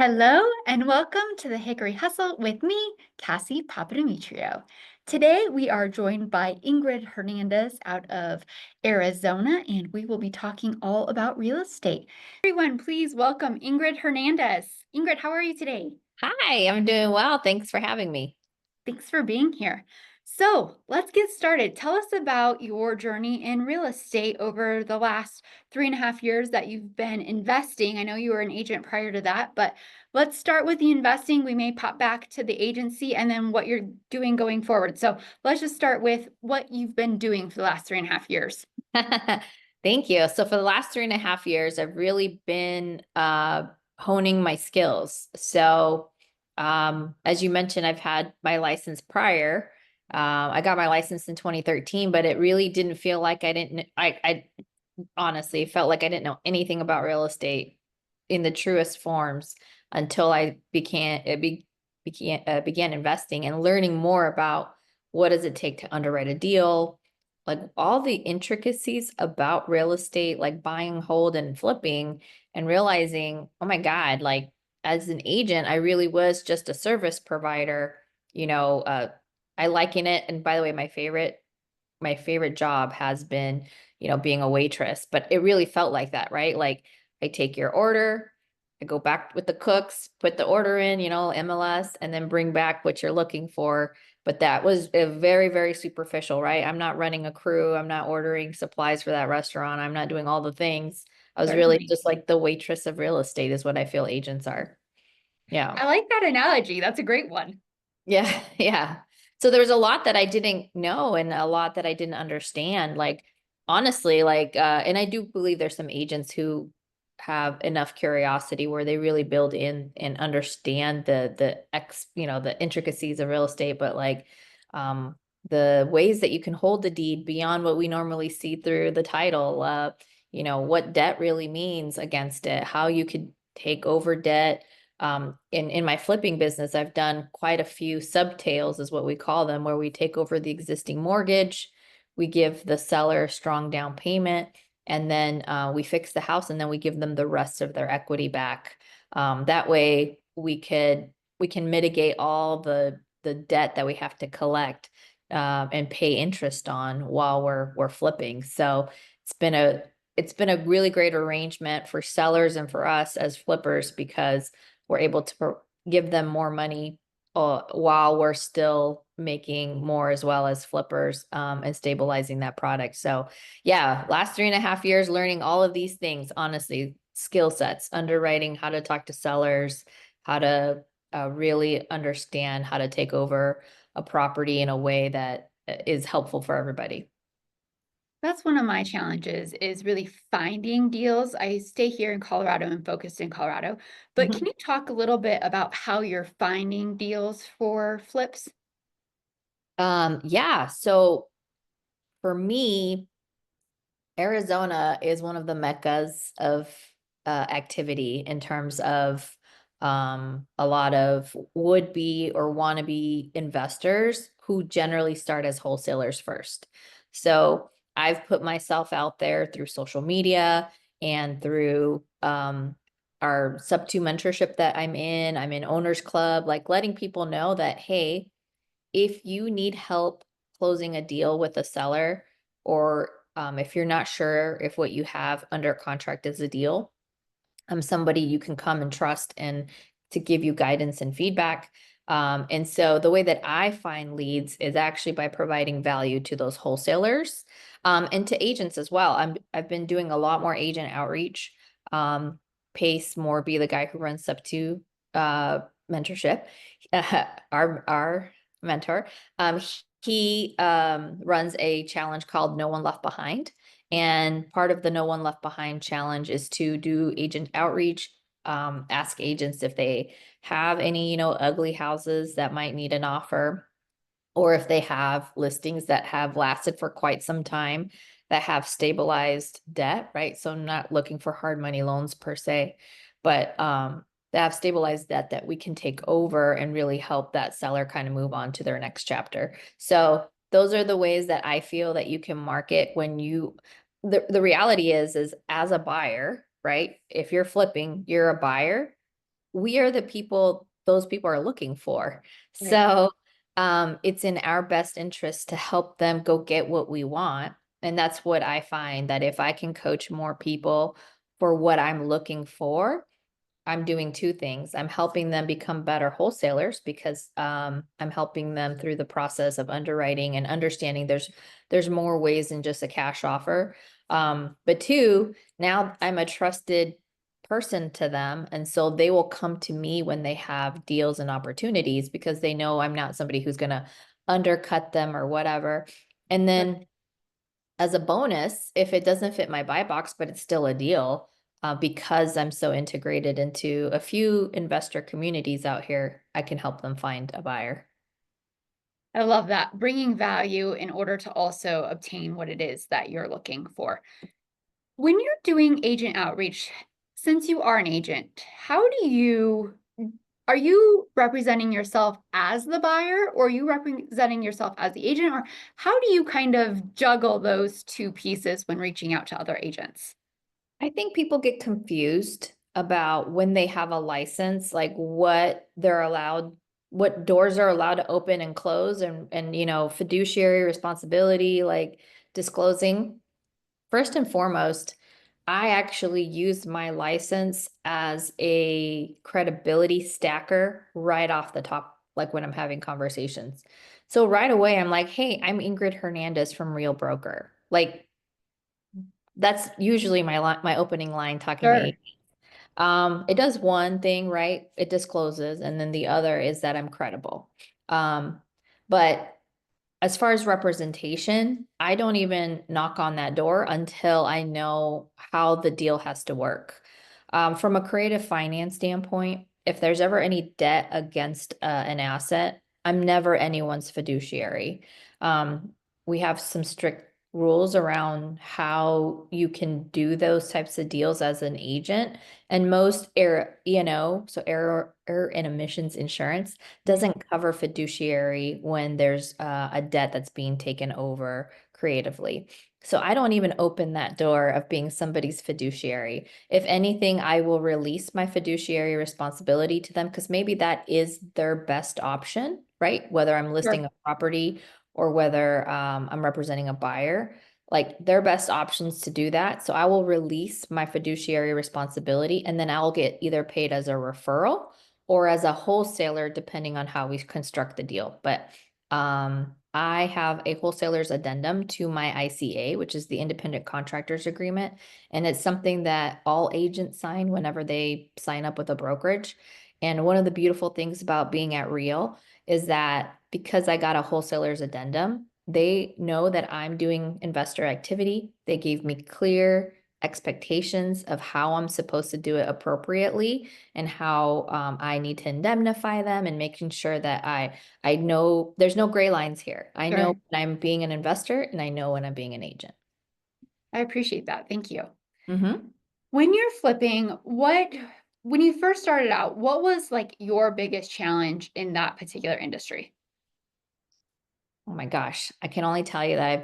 Hello and welcome to the Hickory Hustle with me, Cassie Papademetrio. Today we are joined by Ingryd Hernandez out of Arizona, and we will be talking all about real estate. Everyone, please welcome Ingryd Hernandez. Ingryd, how are you today? Hi, I'm doing well. Thanks for having me. Thanks for being here. So let's get started. Tell us about your journey in real estate over the last 3.5 years that you've been investing. I know you were an agent prior to that, but let's start with the investing. We may pop back to the agency and then what you're doing going forward. So let's just start with what you've been doing for the last 3.5 years. Thank you. So for the last 3.5 years, I've really been honing my skills. So as you mentioned, I've had my license prior. I got my license in 2013, but it really didn't feel like I honestly felt like I didn't know anything about real estate in the truest forms until I began investing and learning more about what does it take to underwrite a deal, like all the intricacies about real estate, like buying, hold, and flipping, and realizing, oh my God, like as an agent, I really was just a service provider. You know, I liken it. And by the way, my favorite job has been, being a waitress, but it really felt like that, right? Like I take your order, I go back with the cooks, put the order in, MLS, and then bring back what you're looking for. But that was a very, very superficial, right? I'm not running a crew. I'm not ordering supplies for that restaurant. I'm not doing all the things. I was really Certainly. just like the waitress of real estate is what I feel agents are. Yeah. I like that analogy. That's a great one. Yeah, yeah. So there was a lot that I didn't know and a lot that I didn't understand. Like honestly, and I do believe there's some agents who have enough curiosity where they really build in and understand the intricacies of real estate, but um the ways that you can hold the deed beyond what we normally see through the title, what debt really means against it, how you could take over debt. In my flipping business, I've done quite a few subtails, is what we call them, where we take over the existing mortgage, we give the seller a strong down payment, and then we fix the house, and then we give them the rest of their equity back. That way, we can mitigate all the debt that we have to collect and pay interest on while we're flipping. So it's been a it's been a really great arrangement for sellers and for us as flippers because we're able to give them more money while we're still making more as well as flippers and stabilizing that product. So yeah, last 3.5 years learning all of these things, honestly, skill sets, underwriting, how to talk to sellers, how to really understand how to take over a property in a way that is helpful for everybody. That's one of my challenges is really finding deals. I stay here in Colorado and focused in Colorado, but can Mhm. you talk a little bit about how you're finding deals for flips? Yeah, so for me, Arizona is one of the meccas of activity in terms of a lot of would-be or wannabe investors who generally start as wholesalers first. So I've put myself out there through social media and through our sub-2 mentorship that I'm in Owners Club, like letting people know that, hey, if you need help closing a deal with a seller, or if you're not sure if what you have under contract is a deal, I'm somebody you can come and trust and to give you guidance and feedback. And so the way that I find leads is actually by providing value to those wholesalers and to agents as well. I've been doing a lot more agent outreach. Pace more be the guy who runs sub 2 mentorship. Our mentor. He runs a challenge called No One Left Behind. And part of the No One Left Behind challenge is to do agent outreach, ask agents if they have any, ugly houses that might need an offer, or if they have listings that have lasted for quite some time that have stabilized debt, right? So I'm not looking for hard money loans per se, but that have stabilized debt that we can take over and really help that seller kind of move on to their next chapter. So those are the ways that I feel that you can market when the reality is as a buyer, right? If you're flipping, you're a buyer we are the people those people are looking for. Right. So it's in our best interest to help them go get what we want. And that's what I find, that if I can coach more people for what I'm looking for, I'm doing two things. I'm helping them become better wholesalers because I'm helping them through the process of underwriting and understanding there's more ways than just a cash offer. But two, now I'm a trusted person to them, and so they will come to me when they have deals and opportunities because they know I'm not somebody who's going to undercut them or whatever. And Sure. then as a bonus, if it doesn't fit my buy box, but it's still a deal, because I'm so integrated into a few investor communities out here, I can help them find a buyer. I love that. Bringing value in order to also obtain what it is that you're looking for. When you're doing agent outreach, since you are an agent, how do you are you representing yourself as the buyer or are you representing yourself as the agent? Or how do you kind of juggle those two pieces when reaching out to other agents? I think people get confused about when they have a license, like what they're allowed, what doors are allowed to open and close, and fiduciary responsibility, like disclosing. First and foremost, I actually use my license as a credibility stacker right off the top, like when I'm having conversations. So right away, I'm like, hey, I'm Ingryd Hernandez from Real Broker. Like that's usually my opening line talking to Sure. me. It does one thing, right? It discloses, and then the other is that I'm credible. But as far as representation, I don't even knock on that door until I know how the deal has to work. From a creative finance standpoint, if there's ever any debt against an asset, I'm never anyone's fiduciary. We have some strict rules around how you can do those types of deals as an agent, and most air E&O, so error and emissions insurance, Right. doesn't cover fiduciary when there's a debt that's being taken over creatively. So I don't even open that door of being somebody's fiduciary. If anything, I will release my fiduciary responsibility to them because maybe that is their best option, right? Whether I'm listing Sure. a property or whether I'm representing a buyer, like their best options to do that. So I will release my fiduciary responsibility and then I'll get either paid as a referral or as a wholesaler, depending on how we construct the deal. But I have a wholesaler's addendum to my ICA, which is the independent contractors agreement. And it's something that all agents sign whenever they sign up with a brokerage. And one of the beautiful things about being at Real is that because I got a wholesaler's addendum, they know that I'm doing investor activity. They gave me clear expectations of how I'm supposed to do it appropriately and how I need to indemnify them and making sure that I know there's no gray lines here. I know Sure. when I'm being an investor and I know when I'm being an agent. I appreciate that. Thank you. Mm-hmm. When you're flipping, when you first started out, what was like your biggest challenge in that particular industry? Oh my gosh, I can only tell you that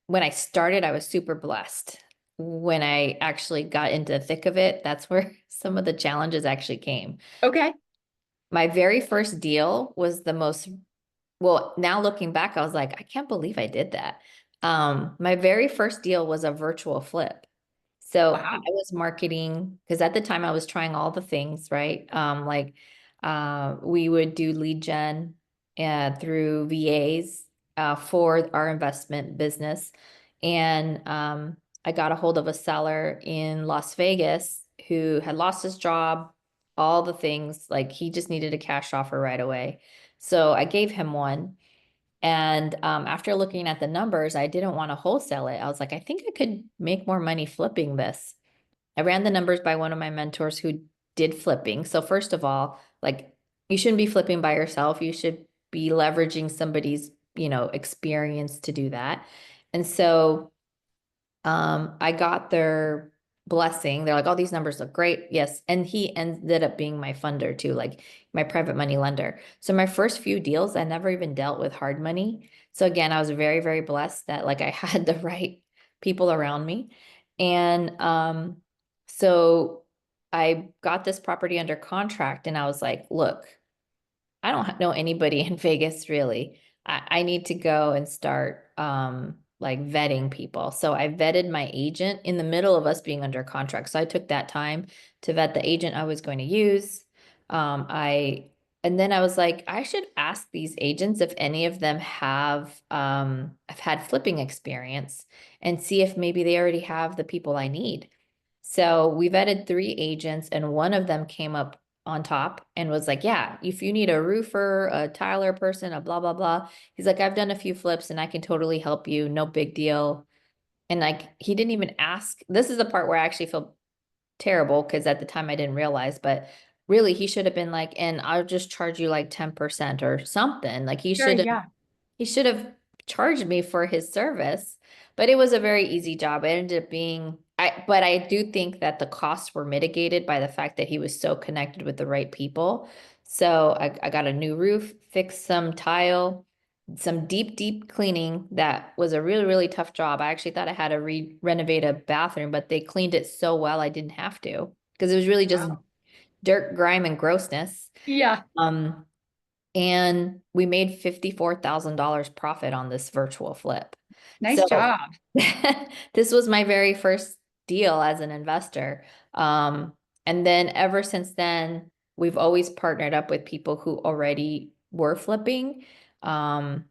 when I started, I was super blessed. When I actually got into the thick of it, that's where some of the challenges actually came. Okay. My very first deal was the most, well, now looking back, I was like, I can't believe I did that. My very first deal was a virtual flip. So I Wow. was marketing because at the time I was trying all the things, right? We would do lead gen through VAs for our investment business. And I got a hold of a seller in Las Vegas who had lost his job, all the things, like he just needed a cash offer right away. So I gave him one. And after looking at the numbers, I didn't want to wholesale it. I was like, I think I could make more money flipping this. I ran the numbers by one of my mentors who did flipping. So first of all, like you shouldn't be flipping by yourself. You should be leveraging somebody's, experience to do that. And so I got their blessing. They're like, oh, these numbers look great. Yes. And he ended up being my funder too, like my private money lender. So my first few deals, I never even dealt with hard money. So again, I was very, very blessed that like I had the right people around me. And so I got this property under contract and I was like, look, I don't know anybody in Vegas really. I need to go and start like vetting people. So I vetted my agent in the middle of us being under contract. So I took that time to vet the agent I was going to use. I and then I was like, I should ask these agents if any of them have had flipping experience and see if maybe they already have the people I need. So we vetted three agents, and one of them came up on top and was like, yeah, if you need a roofer, a tiler person, a blah, blah, blah. He's like, I've done a few flips and I can totally help you. No big deal. And like, he didn't even ask. This is the part where I actually feel terrible because at the time I didn't realize, but really he should have been like, and I'll just charge you like 10% or something. Like Sure, yeah. he should have charged me for his service, but it was a very easy job. It ended up being, but I do think that the costs were mitigated by the fact that he was so connected with the right people. So I got a new roof, fixed some tile, some deep cleaning. That was a really, really tough job. I actually thought I had to renovate a bathroom, but they cleaned it so well I didn't have to because it was really just Wow. dirt, grime, and grossness. Yeah. Um, and we made $54,000 profit on this virtual flip. Nice So job. this was my very first deal as an investor. Um, and then ever since then, we've always partnered up with people who already were flipping, um,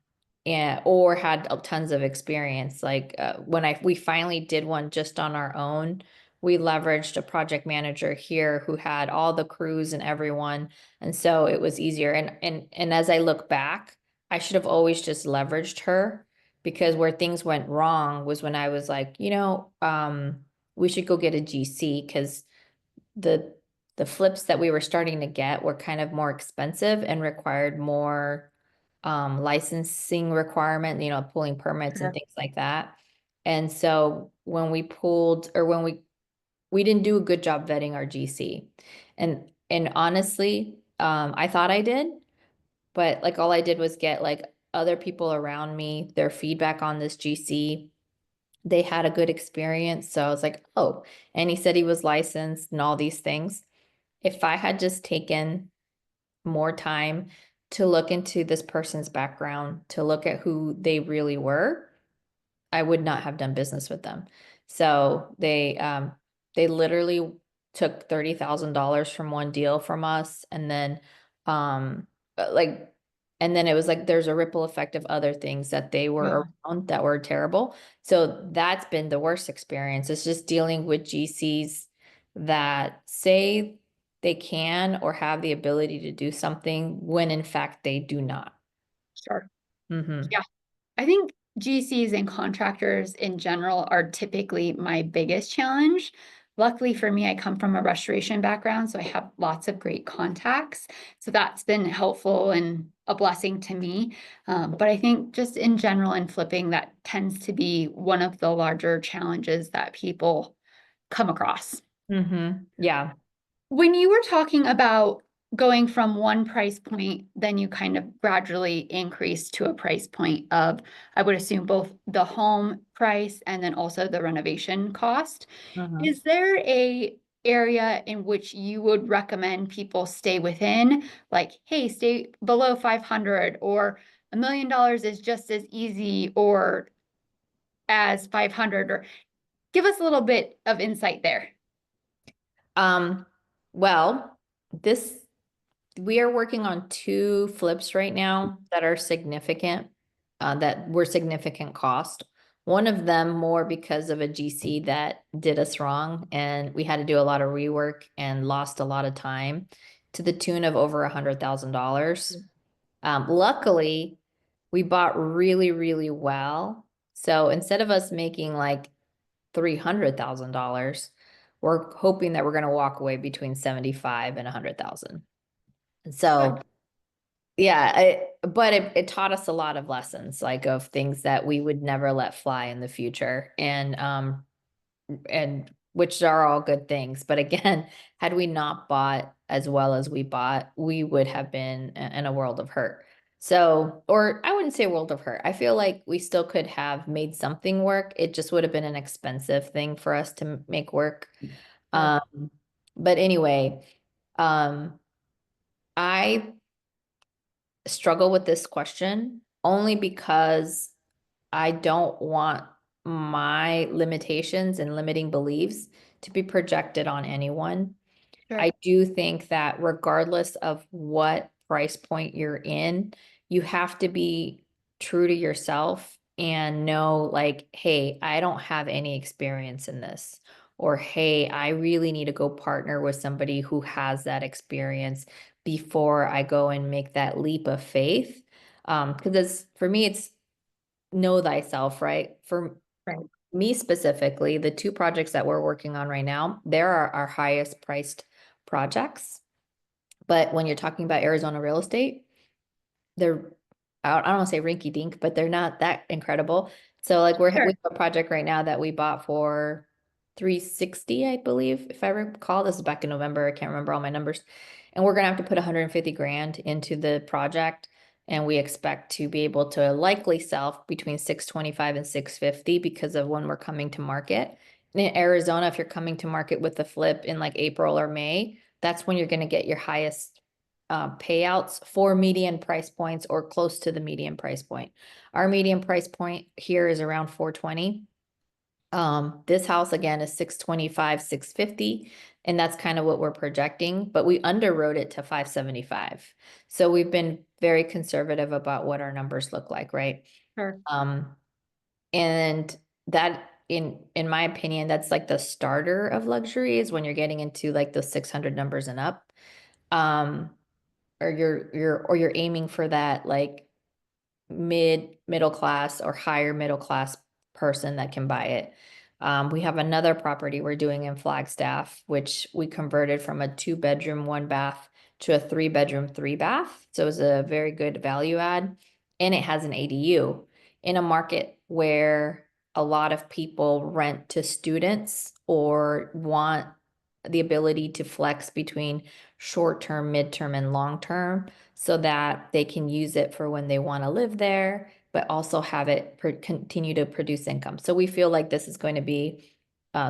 and or had tons of experience. Like when we finally did one just on our own, we leveraged a project manager here who had all the crews and everyone, and so it was easier. And as I look back, I should have always just leveraged her because where things went wrong was when I was like, we should go get a GC because the the flips that we were starting to get were kind of more expensive and required more licensing requirement, pulling permits and Sure. things like that. And so when we pulled or when we didn't do a good job vetting our GC. And honestly, I thought I did, but like all I did was get like other people around me, their feedback on this GC. They had a good experience. So I was like, oh, and he said he was licensed and all these things. If I had just taken more time to look into this person's background, to look at who they really were, I would not have done business with them. So they literally took $30,000 from one deal from us and then um like and then it was like there's a ripple effect of other things that they were Wow. around that were terrible. So that's been the worst experience. It's just dealing with GCs that say they can or have the ability to do something when in fact they do not. Sure. Hmm. Yeah. I think GCs and contractors in general are typically my biggest challenge. Luckily for me, I come from a restoration background, so I have lots of great contacts. So that's been helpful and a blessing to me. But I think just in general in flipping, that tends to be one of the larger challenges that people come across. Yeah. When you were talking about going from one price point, then you kind of gradually increase to a price point of, I would assume, both the home price and then also the renovation cost. Mhm. Is there a area in which you would recommend people stay within? Like, hey, stay below 500 or $1 million is just as easy or as 500, or give us a little bit of insight there. Um, well, this we are working on two flips right now that are significant, that were significant cost. One of them more because of a GC that did us wrong, and we had to do a lot of rework and lost a lot of time to the tune of over $100,000. Luckily, we bought really, really well. So instead of us making like $300,000, we're hoping that we're going to walk away between 75 and 100,000. Good. So yeah, but it taught us a lot of lessons, like of things that we would never let fly in the future. And which are all good things. But again, had we not bought as well as we bought, we would have been in a world of hurt. So, or I wouldn't say world of hurt. I feel like we still could have made something work. It just would have been an expensive thing for us to make work. Sure. Um, But anyway, um, I struggle with this question only because I don't want my limitations and limiting beliefs to be projected on anyone. Sure. I do think that regardless of what price point you're in, you have to be true to yourself and know, like, hey, I don't have any experience in this. Or, hey, I really need to go partner with somebody who has that experience before I go and make that leap of faith. Because for me, it's know thyself, right? For Right. me specifically, the two projects that we're working on right now, they're our highest priced projects. But when you're talking about Arizona real estate, they're, I don't want to say rinky dink, but they're not that incredible. So like we Sure. have a project right now that we bought for 360, I believe, if I recall. This is back in November. I can't remember all my numbers. And we're gonna have to put 150 grand into the project. And we expect to be able to likely sell between 625 and 650 because of when we're coming to market. And in Arizona, if you're coming to market with the flip in like April or May, that's when you're going to get your highest payouts for median price points or close to the median price point. Our median price point here is around 420. This house again is 625, 650, and that's kind of what we're projecting, but we underwrote it to 575. So we've been very conservative about what our numbers look like, right? Sure. Um, and that in my opinion, that's like the starter of luxury is when you're getting into like those 600 numbers and up. Um, or you're aiming for that like middle class or higher middle class person that can buy it. We have another property we're doing in Flagstaff, which we converted from a 2 bedroom, 1 bath to a 3 bedroom, 3 bath. So it was a very good value add. And it has an ADU in a market where a lot of people rent to students or want the ability to flex between short term, midterm, and long term so that they can use it for when they want to live there, but also have it continue to produce income. So we feel like this is going to be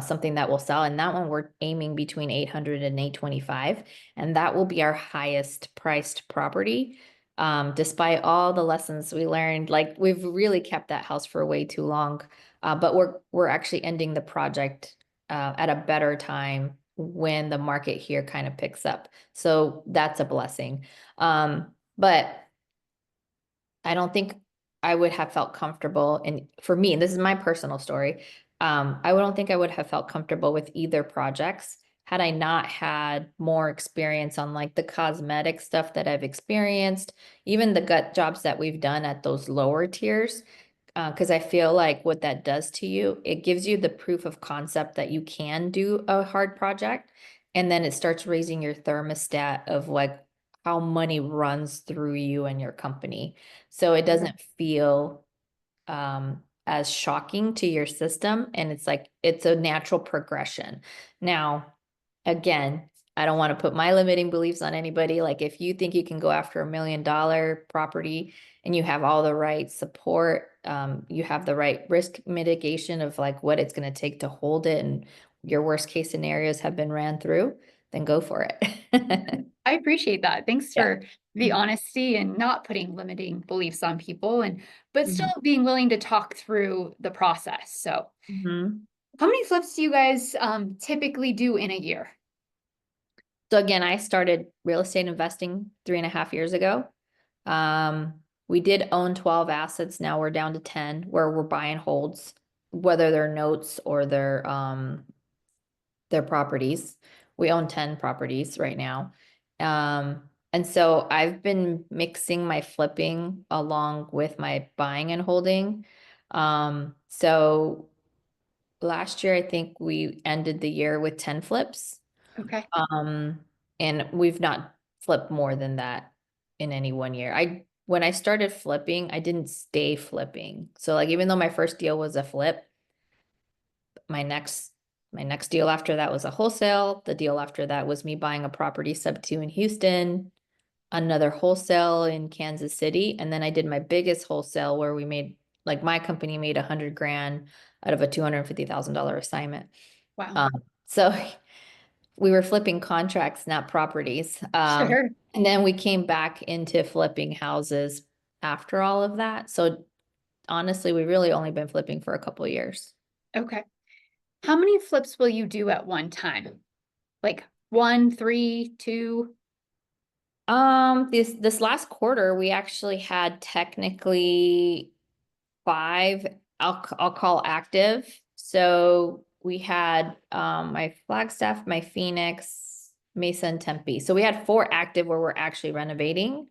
something that will sell. And that one we're aiming between 800 and 825. And that will be our highest priced property. Despite all the lessons we learned, like we've really kept that house for way too long. But we're actually ending the project at a better time when the market here kind of picks up. So that's a blessing. But I don't think I would have felt comfortable. And for me, and this is my personal story, I don't think I would have felt comfortable with either projects had I not had more experience on like the cosmetic stuff that I've experienced, even the gut jobs that we've done at those lower tiers. Because I feel like what that does to you, it gives you the proof of concept that you can do a hard project. And then it starts raising your thermostat of like how money runs through you and your company. So it Yeah. doesn't feel as shocking to your system. And it's like, it's a natural progression. Now, again, I don't want to put my limiting beliefs on anybody. Like if you think you can go after $1 million property and you have all the right support, you have the right risk mitigation of like what it's going to take to hold it and your worst case scenarios have been ran through, then go for it. I appreciate that. Thanks Yeah. for the honesty and not putting limiting beliefs on people and but still Mhm. being willing to talk through the process. So, Mhm. how many flips do you guys typically do in a year? So again, I started real estate investing 3.5 years ago. We did own 12 assets. Now we're down to 10 where we're buying holds, whether they're notes or they're properties. We own 10 properties right now. And so I've been mixing my flipping along with my buying and holding. So last year, I think we ended the year with 10 flips. Okay. Um, and we've not flipped more than that in any one year. When I started flipping, I didn't stay flipping. So like even though my first deal was a flip, my next my next deal after that was a wholesale. The deal after that was me buying a property sub two in Houston, another wholesale in Kansas City, and then I did my biggest wholesale where we made like my company made 100 grand out of a $250,000 assignment. Wow. Um, so we were flipping contracts, not properties. Sure. And then we came back into flipping houses after all of that. So honestly, we really only been flipping for a couple of years. Okay. How many flips will you do at one time? Like 1, 3, 2? This last quarter, we actually had technically five, I'll call active. So we had my Flagstaff, my Phoenix, Mesa, and Tempe. So we had four active where we're actually renovating.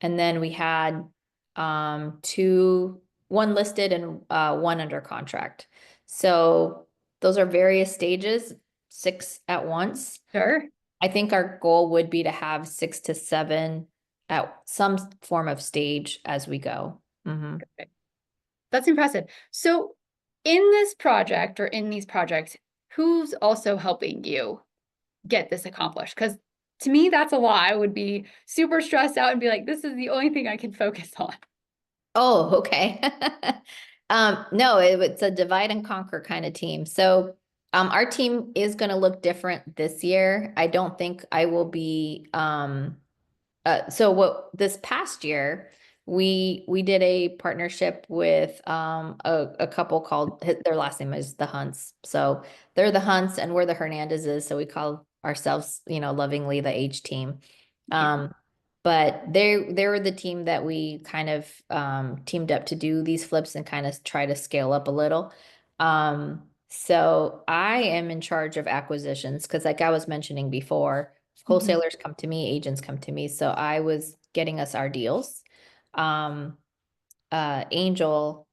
And then we had two, one listed and one under contract. So those are various stages, six at once. Sure. I think our goal would be to have 6 to 7 at some form of stage as we go. Mhm. Okay. That's impressive. So in this project or in these projects, who's also helping you get this accomplished? Because to me, that's a lot. I would be super stressed out and be like, this is the only thing I can focus on. Oh, okay. No, it's a divide and conquer kind of team. So, our team is going to look different this year. I don't think I will be, so what this past year, we did a partnership with a couple called their last name is the Hunts. So they're the Hunts and we're the Hernandezes. So we call ourselves, lovingly the H team. Yeah. Um, but they were the team that we kind of teamed up to do these flips and kind of try to scale up a little. So I am in charge of acquisitions because like I was mentioning before, Mhm. wholesalers come to me, agents come to me. So I was getting us our deals. Um, Angel,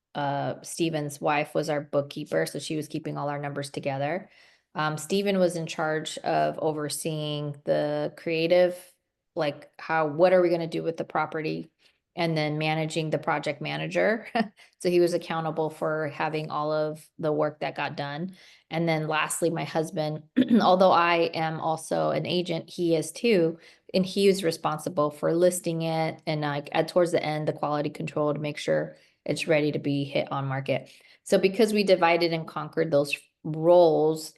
Steven's wife was our bookkeeper, so she was keeping all our numbers together. Steven was in charge of overseeing the creative, like what are we going to do with the property, and then managing the project manager. So he was accountable for having all of the work that got done. And then lastly, my husband, although I am also an agent, he is too, and he was responsible for listing it and like towards the end, the quality control to make sure it's ready to be hit on market. So because we divided and conquered those roles,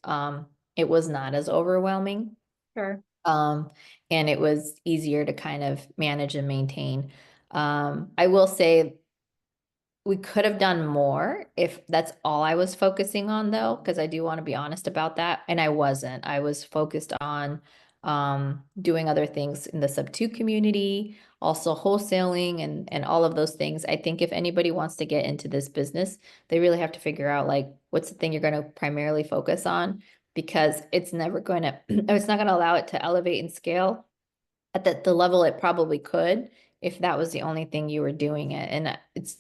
it was not as overwhelming. Sure. Um, and it was easier to kind of manage and maintain. I will say we could have done more if that's all I was focusing on though, because I do want to be honest about that. And I wasn't. I was focused on doing other things in the sub two community, also wholesaling and all of those things. I think if anybody wants to get into this business, they really have to figure out like what's the thing you're going to primarily focus on because it's never going to it's not going to allow it to elevate and scale at the level it probably could if that was the only thing you were doing it. And it's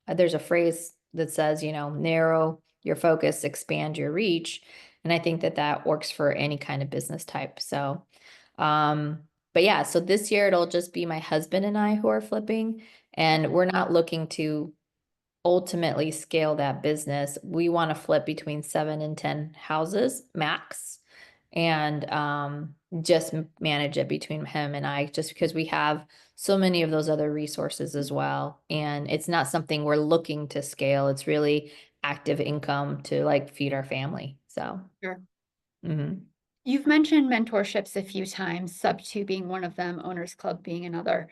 there's a phrase that says, narrow your focus, expand your reach. And I think that that works for any kind of business type. So, but yeah, so this year it'll just be my husband and I who are flipping, and we're not looking to ultimately scale that business. We want to flip between 7 and 10 houses max and just manage it between him and I just because we have so many of those other resources as well. And it's not something we're looking to scale. It's really active income to like feed our family. So, Sure. mhm. You've mentioned mentorships a few times, Sub 2 being one of them, Owners Club being another.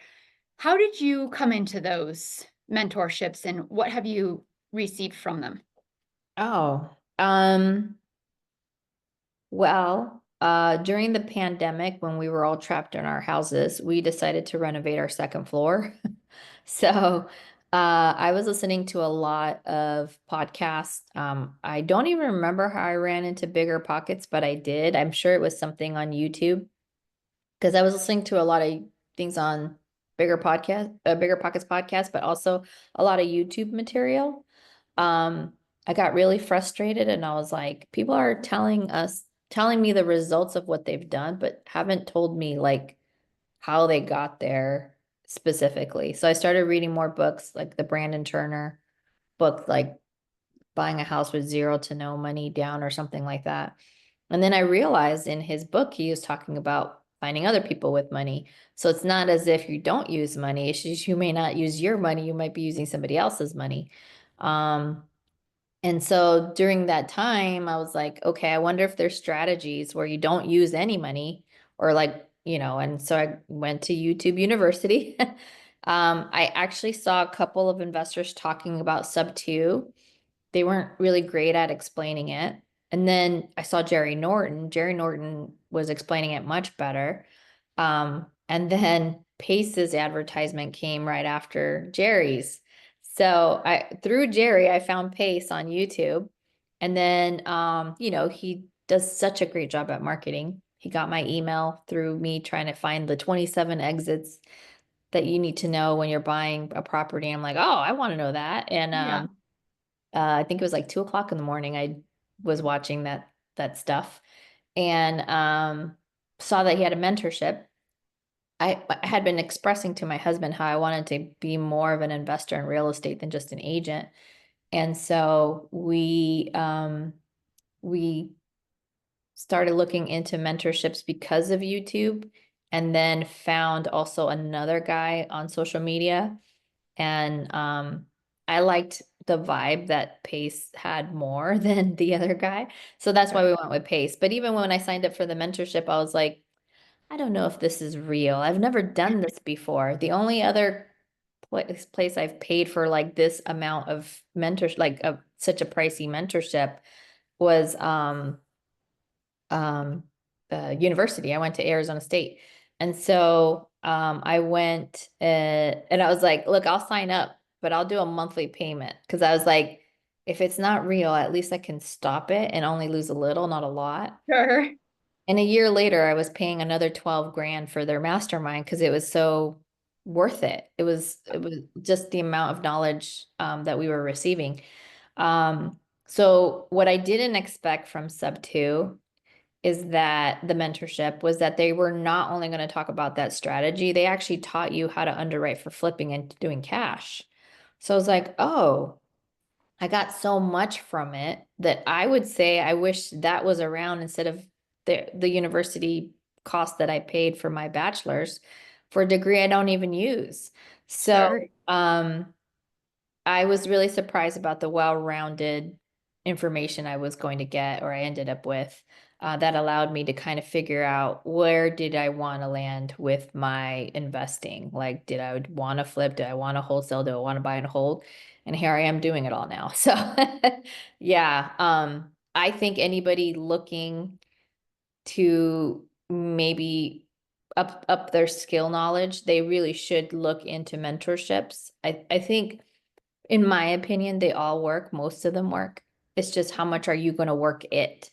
How did you come into those mentorships and what have you received from them? Oh, well, during the pandemic, when we were all trapped in our houses, we decided to renovate our second floor. So, I was listening to a lot of podcasts. I don't even remember how I ran into Bigger Pockets, but I did. I'm sure it was something on YouTube because I was listening to a lot of things on Bigger Pockets podcast, but also a lot of YouTube material. Um, I got really frustrated and I was like, people are telling me the results of what they've done, but haven't told me like how they got there specifically. So I started reading more books like the Brandon Turner book, like buying a house with zero to no money down or something like that. And then I realized in his book, he was talking about finding other people with money. So it's not as if you don't use money. It's just you may not use your money. You might be using somebody else's money. Um, And so during that time, I was like, okay, I wonder if there's strategies where you don't use any money or like, and so I went to YouTube University. I actually saw a couple of investors talking about sub two. They weren't really great at explaining it. And then I saw Jerry Norton. Jerry Norton was explaining it much better. And then Pace's advertisement came right after Jerry's. So I through Jerry, I found Pace on YouTube. And then he does such a great job at marketing. He got my email through me trying to find the 27 exits that you need to know when you're buying a property. I'm like, oh, I want to know that. And Yeah. I think it was like 2 o'clock in the morning. I was watching that stuff and saw that he had a mentorship. I had been expressing to my husband how I wanted to be more of an investor in real estate than just an agent. And so we started looking into mentorships because of YouTube and then found also another guy on social media. And I liked the vibe that Pace had more than the other guy. So that's why we went with Pace. But even when I signed up for the mentorship, I was like, I don't know if this is real. I've never done this before. The only other place I've paid for like this amount of mentors, like such a pricey mentorship was um university. I went to Arizona State. And so I went and I was like, look, I'll sign up, but I'll do a monthly payment because I was like, if it's not real, at least I can stop it and only lose a little, not a lot. Sure. And a year later, I was paying another 12 grand for their mastermind because it was so worth it. It was just the amount of knowledge that we were receiving. So what I didn't expect from sub two is that the mentorship was that they were not only going to talk about that strategy, they actually taught you how to underwrite for flipping and doing cash. So I was like, oh, I got so much from it that I would say I wish that was around instead of the university cost that I paid for my bachelor's for a degree I don't even use. Sure. So, I was really surprised about the well-rounded information I was going to get, or I ended up with, that allowed me to kind of figure out where did I want to land with my investing? Like, did I want to flip? Did I want to wholesale? Do I want to buy and hold? And here I am doing it all now. So, yeah, I think anybody looking to maybe up their skill knowledge, they really should look into mentorships. I think in my opinion, they all work. Most of them work. It's just how much are you going to work it?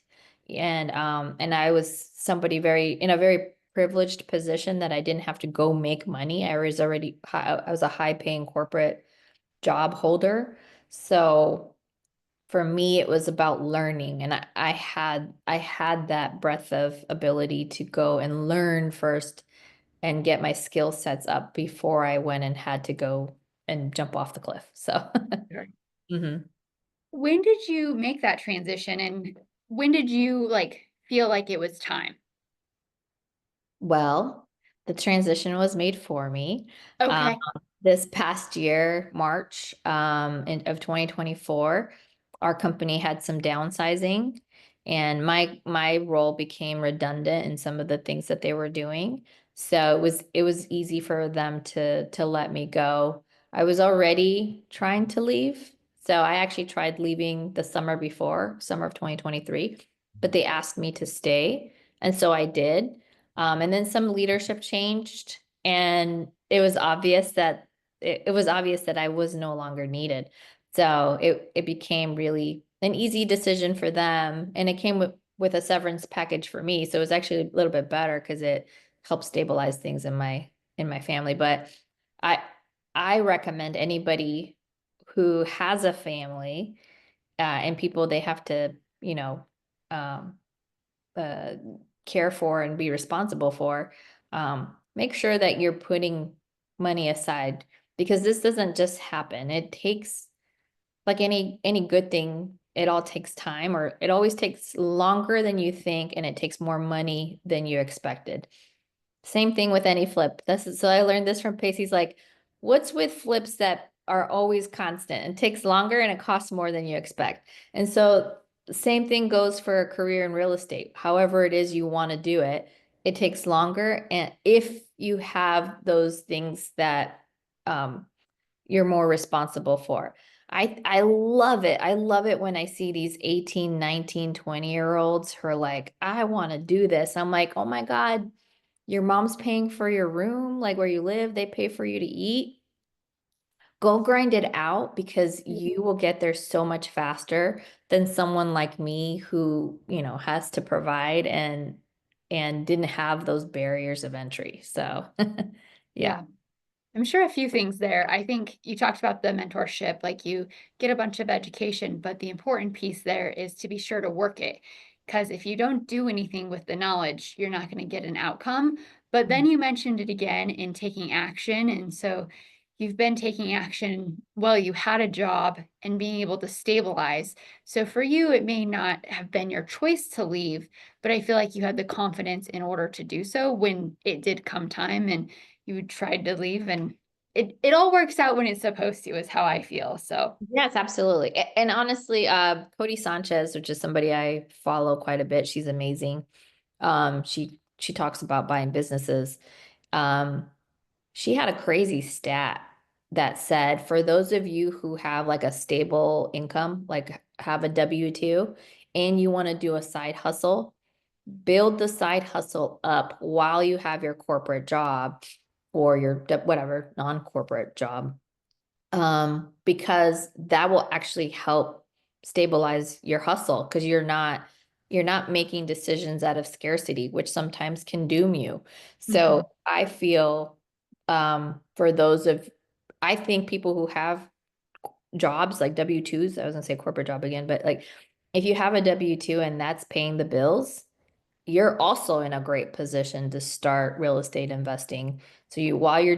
And I was somebody in a very privileged position that I didn't have to go make money. I was a high paying corporate job holder. So for me, it was about learning. And I had that breadth of ability to go and learn first and get my skill sets up before I went and had to go and jump off the cliff. So Sure. Mhm. When did you make that transition and when did you like feel like it was time? Well, the transition was made for me. Um, Okay. this past year, March, of 2024, our company had some downsizing, and my role became redundant in some of the things that they were doing. So it was easy for them to let me go. I was already trying to leave, so I actually tried leaving the summer before, summer of 2023, but they asked me to stay, and so I did. And then some leadership changed, and it was obvious that I was no longer needed. So it became really an easy decision for them, and it came with a severance package for me. So it was actually a little bit better because it helped stabilize things in my family. But I I recommend anybody who has a family and people they have to, um, uh, care for and be responsible for, make sure that you're putting money aside because this doesn't just happen. It takes like any good thing, it all takes time or it always takes longer than you think and it takes more money than you expected. Same thing with any flip. So I learned this from Pacey's like, what's with flips that are always constant. It takes longer and it costs more than you expect. And so the same thing goes for a career in real estate. However it is you want to do it, it takes longer. And if you have those things that um, you're more responsible for. I love it. I love it when I see these 18, 19, 20-year olds who are like, I want to do this. I'm like, oh my God, your mom's paying for your room, like where you live, they pay for you to eat. Go grind it out because you will get there so much faster than someone like me who, has to provide and didn't have those barriers of entry. So, yeah. Yeah. I'm sure a few things there. I think you talked about the mentorship, like you get a bunch of education, but the important piece there is to be sure to work it. Because if you don't do anything with the knowledge, you're not going to get an outcome. But then you mentioned it again in taking action. And so you've been taking action while you had a job and being able to stabilize. So for you, it may not have been your choice to leave, but I feel like you had the confidence in order to do so when it did come time. And you tried to leave, and it all works out when it's supposed to, is how I feel. So Yes, absolutely. And honestly, Cody Sanchez, which is somebody I follow quite a bit, she's amazing. She talks about buying businesses. Um, she had a crazy stat that said for those of you who have like a stable income, like have a W-2, and you want to do a side hustle, build the side hustle up while you have your corporate job or your whatever non-corporate job, because that will actually help stabilize your hustle because you're not making decisions out of scarcity, which sometimes can doom you. So mhm, I feel, for those of, I think people who have jobs like W-2s, I was gonna say corporate job again, but like if you have a W-2 and that's paying the bills, you're also in a great position to start real estate investing. So you, while you're,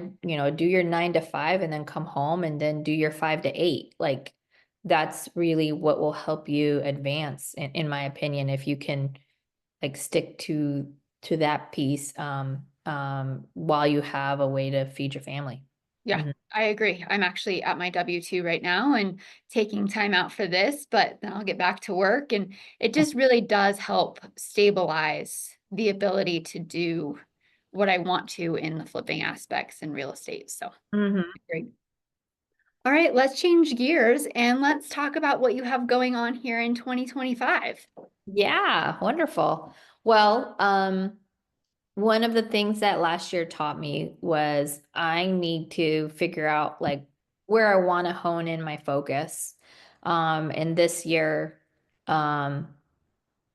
do your 9 to 5 and then come home and then do your 5 to 8. Like that's really what will help you advance, in my opinion, if you can like stick to that piece, while you have a way to feed your family. yeah, Mhm. I agree. I'm actually at my W-2 right now and taking time out for this, but then I'll get back to work, and it just really does help stabilize the ability to do what I want to in the flipping aspects in real estate. So Mhm. great. All right, let's change gears and let's talk about what you have going on here in 2025. Yeah, wonderful. Well, one of the things that last year taught me was I need to figure out like where I want to hone in my focus. And this year, um,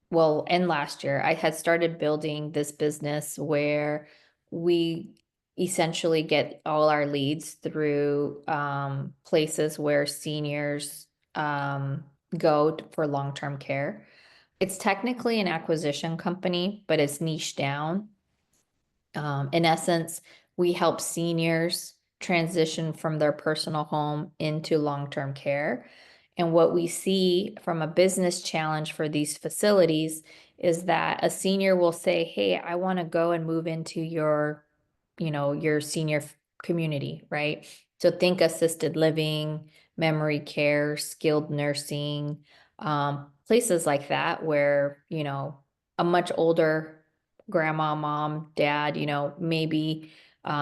well, and last year, I had started building this business where we essentially get all our leads through places where seniors go for long-term care. It's technically an acquisition company, but it's niche down. In essence, we help seniors transition from their personal home into long-term care. And what we see from a business challenge for these facilities is that a senior will say, hey, I want to go and move into your senior community, right? So think assisted living, memory care, skilled nursing, places like that where, a much older grandma, mom, dad, maybe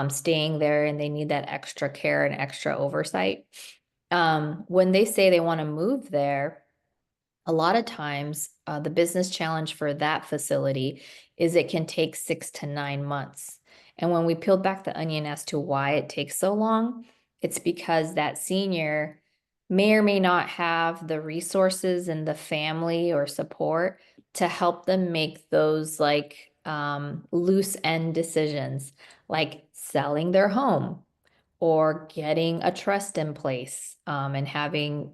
staying there and they need that extra care and extra oversight. When they say they want to move there, a lot of times the business challenge for that facility is it can take 6 to 9 months. And when we peeled back the onion as to why it takes so long, it's because that senior may or may not have the resources and the family or support to help them make those like loose end decisions, like selling their home or getting a trust in place, and having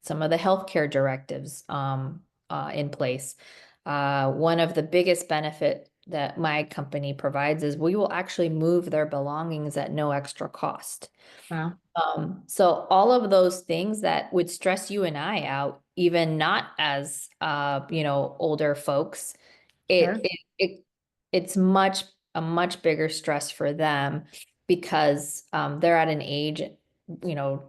some of the healthcare directives in place. One of the biggest benefit that my company provides is we will actually move their belongings at no extra cost. Wow. So all of those things that would stress you and I out, even not as older folks, it Sure. it, it it's much a much bigger stress for them because they're at an age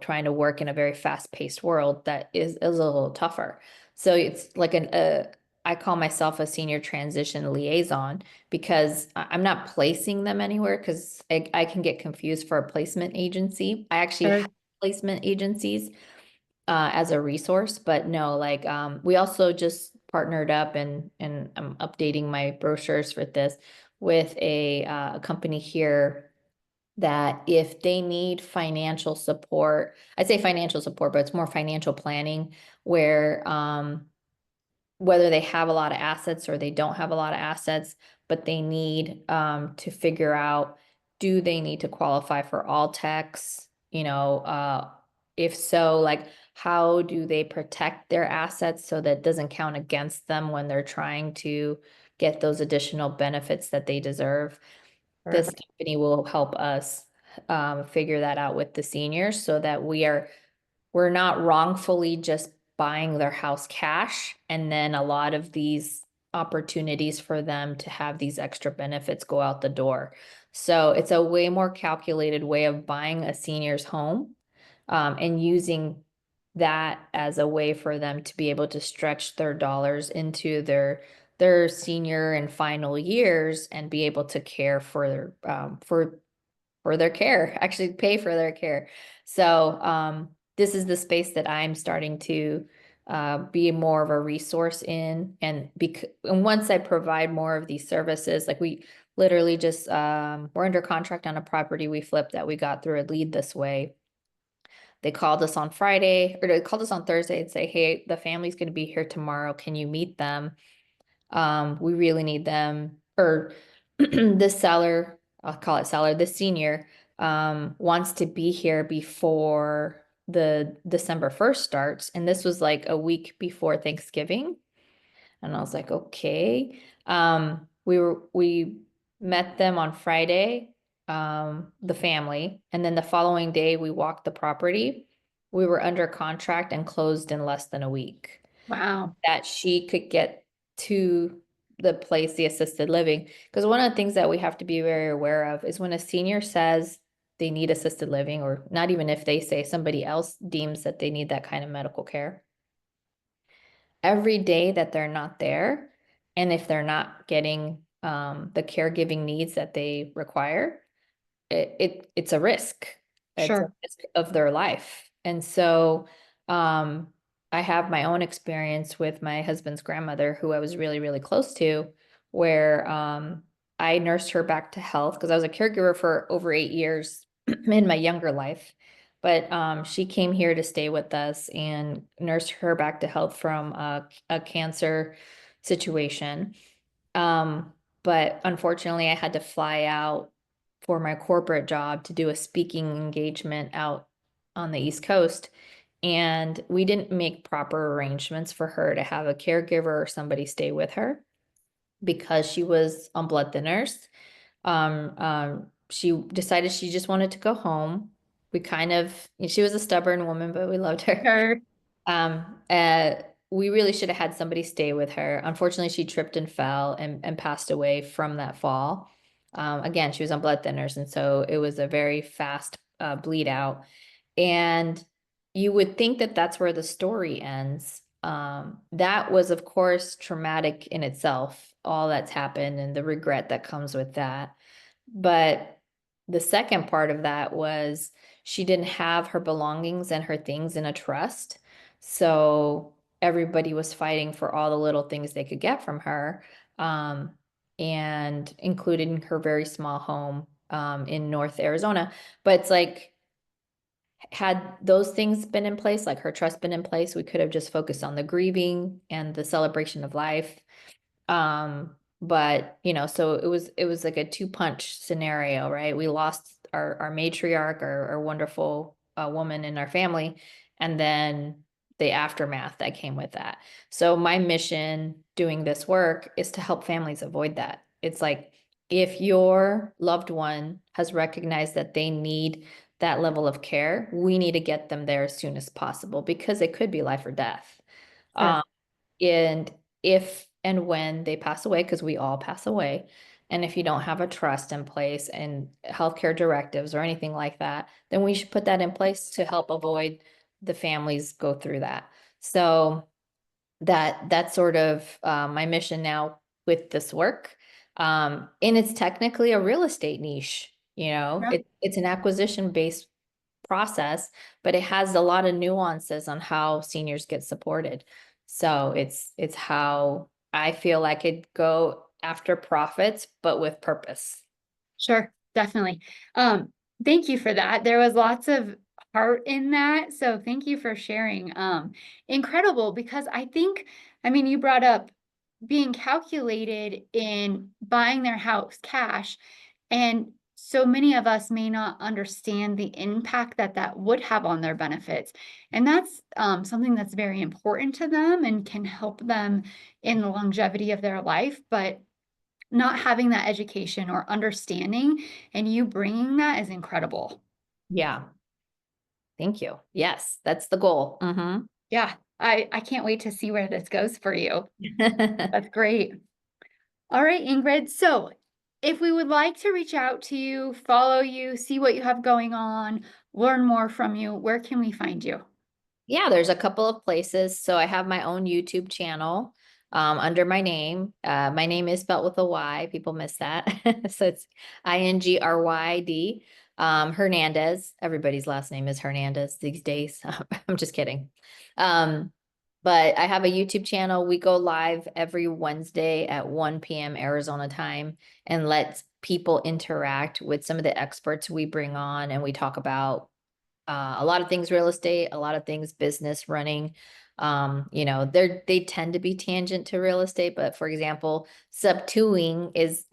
trying to work in a very fast-paced world that is a little tougher. So it's like I call myself a senior transition liaison because I'm not placing them anywhere because I can get confused for a placement agency. I actually have Sure. placement agencies as a resource, but no, like we also just partnered up and I'm updating my brochures for this with a company here that if they need financial support, I say financial support, but it's more financial planning where whether they have a lot of assets or they don't have a lot of assets, but they need to figure out, do they need to qualify for all tax? If so, like how do they protect their assets so that it doesn't count against them when they're trying to get those additional benefits that they deserve? This Perfect. company will help us figure that out with the seniors so that we're not wrongfully just buying their house cash and then a lot of these opportunities for them to have these extra benefits go out the door. So it's a way more calculated way of buying a senior's home and using that as a way for them to be able to stretch their dollars into their senior and final years and be able to care for their care, actually pay for their care. So this is the space that I'm starting to be more of a resource in. And once I provide more of these services, like we literally just we're under contract on a property we flipped that we got through a lead this way. They called us on Friday, or they called us on Thursday and say, hey, the family's going to be here tomorrow. Can you meet them? We really need them. Or this seller, I'll call it seller, the senior, wants to be here before the December 1st starts. And this was like a week before Thanksgiving. And I was like, okay. We met them on Friday, the family, and then the following day we walked the property. We were under contract and closed in less than a week Wow. that she could get to the place, the assisted living. Because one of the things that we have to be very aware of is when a senior says they need assisted living, or not even if they say somebody else deems that they need that kind of medical care, every day that they're not there, and if they're not getting the caregiving needs that they require, it's a risk. It's a Sure. risk of their life. And so um I have my own experience with my husband's grandmother who I was really, really close to, where I nursed her back to health because I was a caregiver for over 8 years in my younger life. But she came here to stay with us and nursed her back to health from a cancer situation. Um, but unfortunately, I had to fly out for my corporate job to do a speaking engagement out on the East Coast. And we didn't make proper arrangements for her to have a caregiver or somebody stay with her because she was on blood thinners. She decided she just wanted to go home. She was a stubborn woman, but we loved her. Sure. We really should have had somebody stay with her. Unfortunately, she tripped and fell and passed away from that fall. Again, she was on blood thinners, and so it was a very fast bleed out. And you would think that that's where the story ends. That was, of course, traumatic in itself, all that's happened and the regret that comes with that. But the second part of that was she didn't have her belongings and her things in a trust. So everybody was fighting for all the little things they could get from her, um, and including her very small home in North Arizona. But it's like, had those things been in place, like her trust been in place, we could have just focused on the grieving and the celebration of life. But so it was like a two-punch scenario, right? We lost our matriarch, our wonderful woman in our family, and then the aftermath that came with that. So my mission doing this work is to help families avoid that. It's like if your loved one has recognized that they need that level of care, we need to get them there as soon as possible because it could be life or death. Sure. Um, and if and when they pass away, because we all pass away, And if you don't have a trust in place and healthcare directives or anything like that, then we should put that in place to help avoid the families go through that. So that's sort of my mission now with this work. And it's technically a real estate niche, Yeah. it's an acquisition based process, but it has a lot of nuances on how seniors get supported. So it's how I feel I could go after profits, but with purpose. Sure, definitely. Um, Thank you for that. There was lots of heart in that, so thank you for sharing. Incredible, because I think, I mean, you brought up being calculated in buying their house cash, and so many of us may not understand the impact that that would have on their benefits, and that's something that's very important to them and can help them in the longevity of their life, but not having that education or understanding, and you bringing that is incredible. Yeah. Thank you. Yes, that's the goal. Yeah, I can't wait to see where this goes for you. Mhm. That's great. All right, Ingrid. So, if we would like to reach out to you, follow you, see what you have going on, learn more from you, where can we find you? Yeah, there's a couple of places. So I have my own YouTube channel under my name. My name is spelled with a Y. People miss that. So it's Ingryd Hernandez. Everybody's last name is Hernandez these days. I'm just kidding. Um, but I have a YouTube channel. We go live every Wednesday at 1 p.m. Arizona time and let people interact with some of the experts we bring on, and we talk about a lot of things real estate, a lot of things business running. They tend to be tangent to real estate, but for example, subtoing is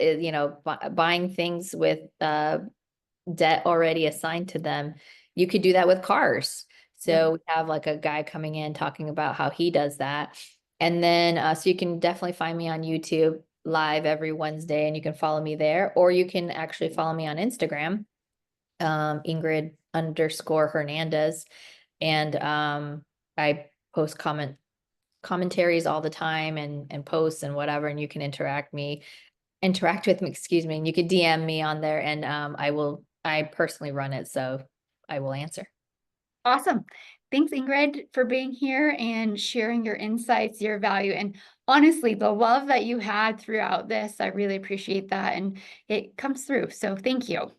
buying things with debt already assigned to them. You could do that with cars. Yep. So we have like a guy coming in talking about how he does that. And then so you can definitely find me on YouTube live every Wednesday, and you can follow me there, or you can actually follow me on Instagram, Ingryd_Hernandez. And I post commentaries all the time, and posts and whatever, and you can interact with me, excuse me, and you could DM me on there, and I personally run it, so I will answer. Awesome. Thanks, Ingrid, for being here and sharing your insights, your value, and honestly, the love that you had throughout this. I really appreciate that. And it comes through. So thank you.